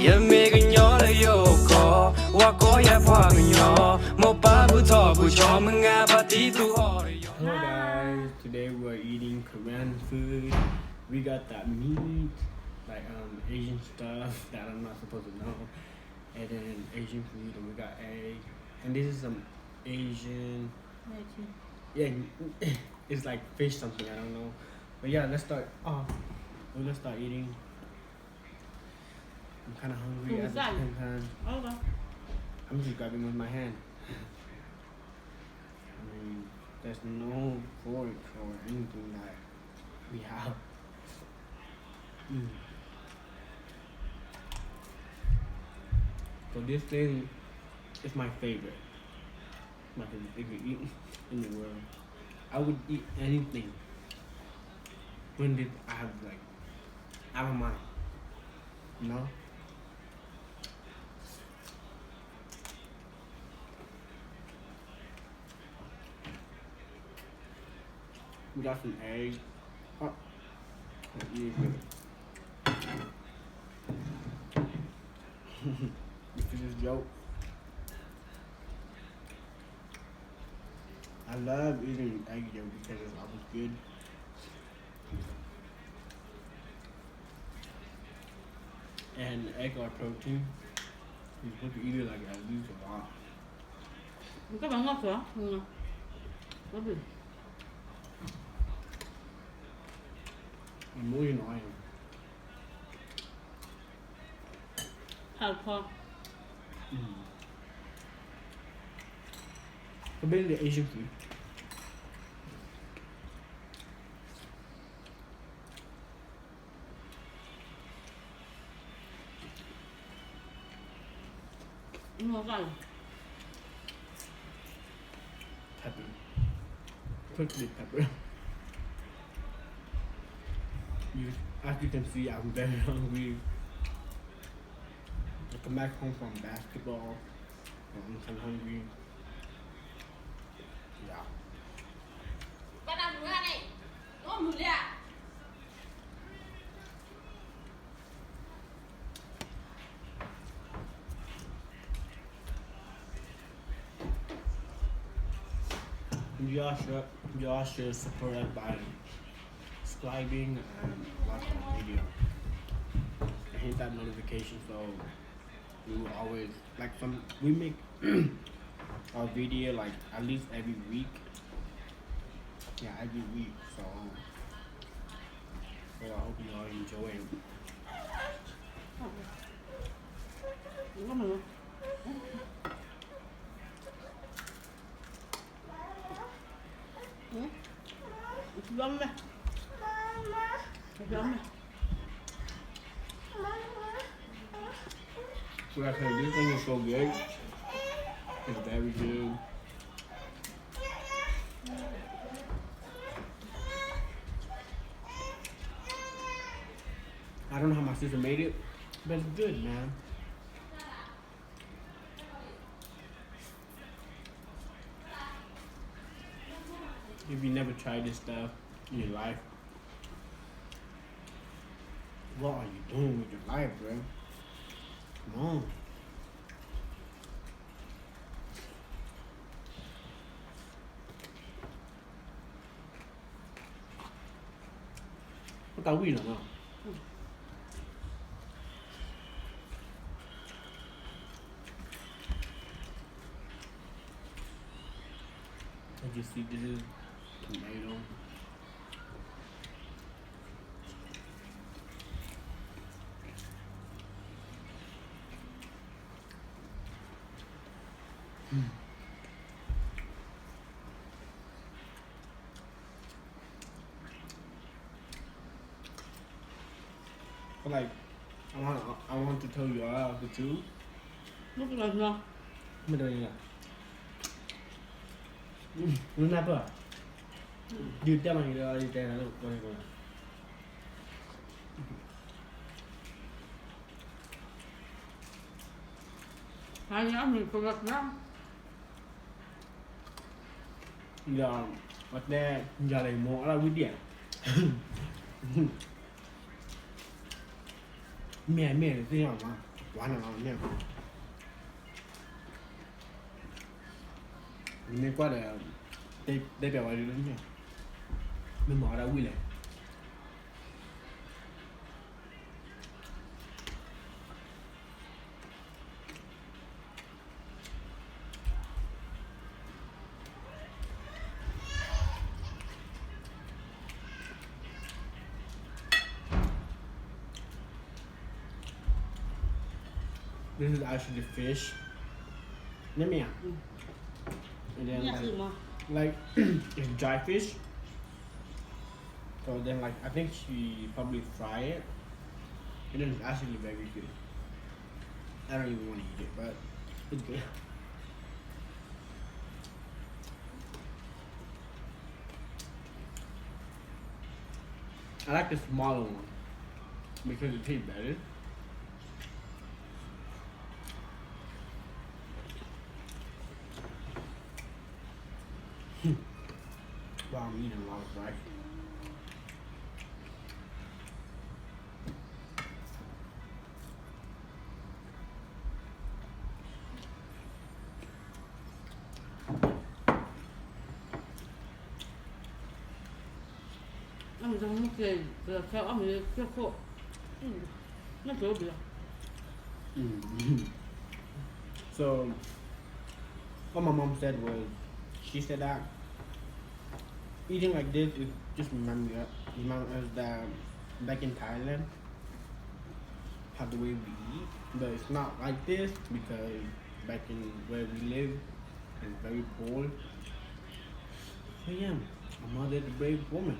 ya me ganyo le yo ko wa ko ya pha ganyo mo pa bu tho bu cho mga pa ti tu ho Hello guys, today we're eating Korean food. We got that meat, like Asian stuff that I'm not supposed to know, and then Asian food, and we got egg, and this is some Asian. Yeah, it's like fish something, I don't know. But yeah, let's start. Let's start eating. I'm kind of hungry at the same time. I'm just grabbing with my hand. I mean, there's no fork or anything that we have. So this thing is my favorite. My favorite thing to eat in the world. I would eat anything when did I have like out of mind, you know? We got some eggs. Oh, let's eat it. This is a joke. I love eating egg yolk because it's always good. And egg are protein. You're supposed to eat it like at least a lot. Các bạn ngọt hả? Có gì? I'm really annoying. Alcohol. I've been to Asian food. Ngon rồi. Pepper. Quickly pepper. As you can see, I'm very hungry. I come back home from basketball. I'm kind of hungry. Yeah. Bạn ăn bữa này. Có mùi lạ. Y'all should support us by subscribing and watching the video. And hit that notification so we will always we make our video like at least every week. Yeah, every week. So I hope you all enjoy it. Có mùi. Gom này. Gom này. So I say this thing is so good. It's very good. I don't know how my sister made it, but it's good, man. If you never tried this stuff in your life, what are you doing with your life, bro? Come on. Có tao quy nào không? As you see, this is tomato. But like, I want to tell you all the two. Lúc này ngon. Mình đâu nhỉ? Nó nắp à? Dư cho mày rồi đi tên là được coi coi. Hai nhá mình có gật lắm. Giờ vật đe giờ này mỏ là quý điện. Mẹ mẹ thế nào mà? quán nào nha nên qua để đây bèo vào đến nha mình mở ra quy lại This is actually fish. Let me out. And นี่ then คือมา like it's dry fish. So then like I think she probably fry it. And then it's actually very good. I don't even want to eat it, but it's good. I like the smaller one because it tastes better. Wow, I'm eating a lot of rice. I'm just looking the cow. I'm just cook. Not so bad. So, what my mom said was, she said that eating like this is just remind us that back in Thailand, how the way we eat, but it's not like this because back in where we live, it's very cold. So yeah, my mother is a brave woman.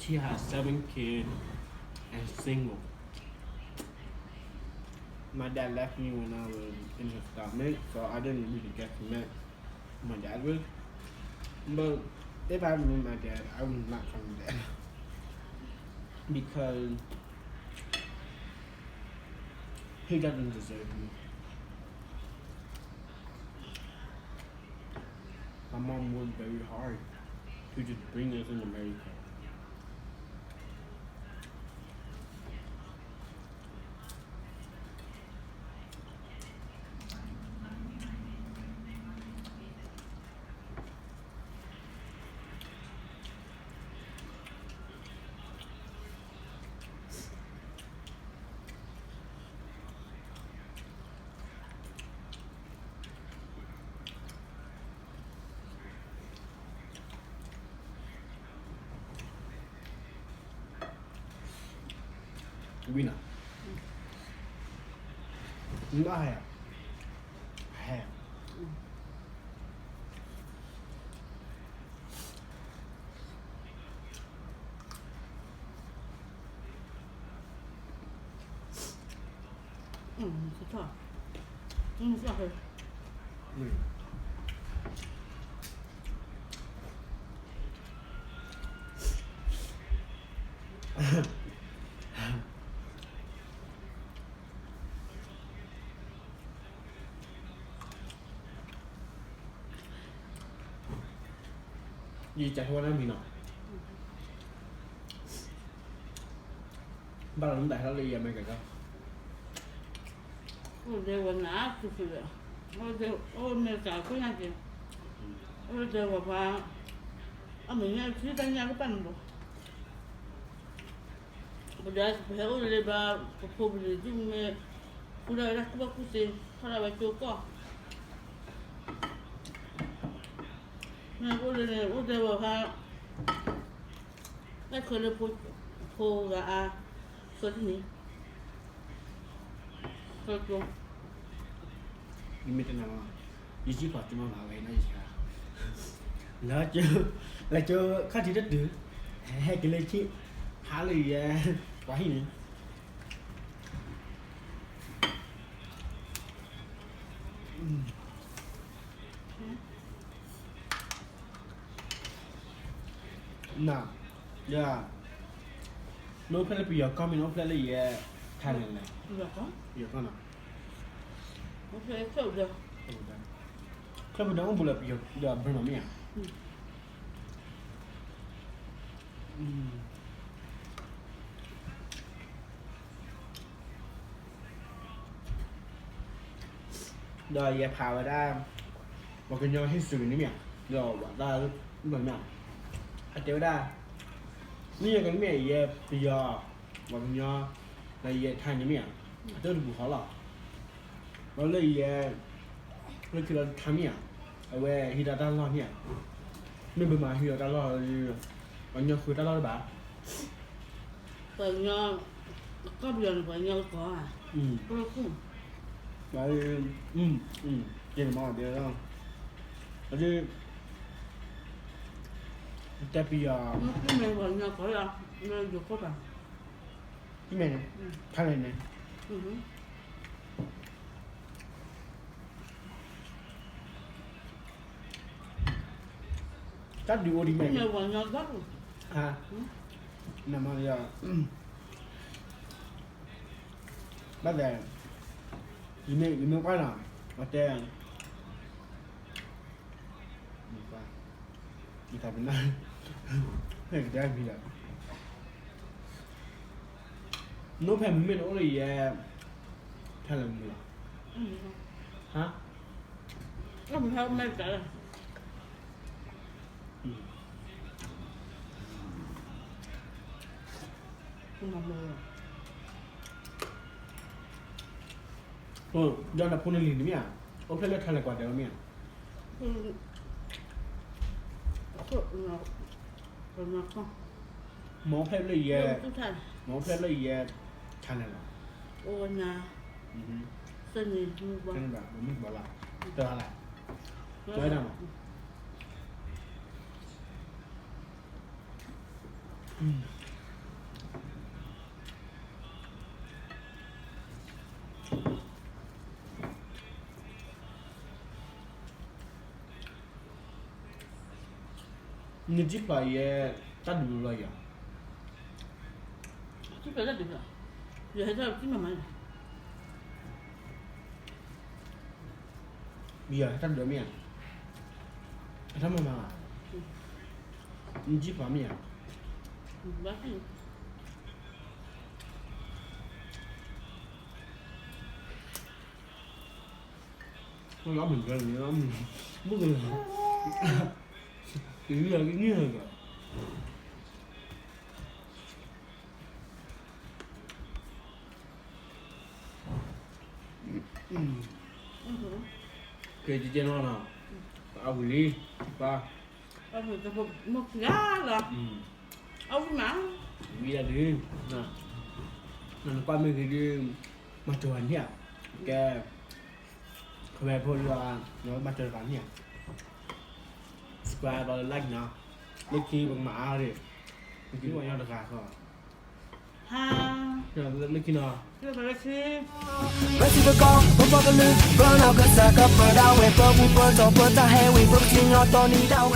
She has 7 kids and single. My dad left me when I was in his stomach, so I didn't really get to meet my dad with. But if I knew my dad, I would not come back because he doesn't deserve me. My mom worked very hard to just bring us in America. Winner. No, I have. I have. 좋다. 시작해. Gì chạy qua đó mình nào. Ba lần đại nó đi giờ mày kìa không? 어제 왔나? 그래. 어제 오늘 자고 나지. 어제 와봐. 아무냐 지단냐고 빠는 거. Udah sebenarnya udah ba pobres jume udah ada kuba kusi para baca kok. Nah udah wah cái khơi là phô gà khơi này khơi chung Mình tên nào gì chỉ có chúng mà vậy nói gì cả. Là chưa khác gì đất được. Hai cái lấy chị há lì quá gì nữa. Nah, yeah. No play bây giờ con mình nó play là gì thay này. được không? Giờ con nào? Ok khơi được. Kan benar pun boleh pergi dah berenam ya. Dah ya power dah. Makan yang history ni ya. Dah dah berenam. Ada dah. Ni yang kan ni ya dia makan yang dah ya tanya ni ya. Ada tu bukan lah. Lalu ya 那个他面，喂，黑大单老面，那不嘛黑大老，完全黑大老的吧？ Bởi nhau có biển bởi nhau có à? Có không? Vậy, vậy mà được không? Ở đây, tại vì Cái này bởi nhau có à? Nơi được có bằng. cái này, cái này này, chắc điều đi Cái mày, này bởi nhau rất rồi. à, nằm ở đây, bắt đầu, đi mày quay nào, ở đây, đi tại bên này, cái đây bây giờ, nó phải mình nó là thay là gì hả? Không theo mấy cái không làm được. Do là phun lên đấy à? Ông phải lấy thay là quả đấy không Còn mà không. Máu phải lấy Không thành. máu phải lấy thay là Ô nhà sân gì mua bao. thay là mình bảo là tờ lại chơi nào nhưng chỉ phải tắt đủ rồi à? Chứ phải là được rồi. Giờ hết rồi chứ mà mày. Bây giờ tắt được miệng, tắt mà nhưng chỉ phải miệng, Bác gì? nó mình gần nó mình mất rồi, cái nghĩa rồi. Cái gì nó nào, ông đi, ba, Ông người ta một gá là ông mà bây giờ đi, nè, nó qua mấy cái đi, mặt trời nhỉ, cái, không phải phun là nó mặt trời vàng nhỉ, square vào lạnh nào, lúc khi bằng mã đi, lúc khi bọn nhau được gà không, ha lúc khi nào cái là cái Bớt đi con, bớt vào cái lưng, bớt nào cái xa cấp bớt đau, bớt bớt bớt bớt ta hay, bớt chỉ nhỏ to ní đau.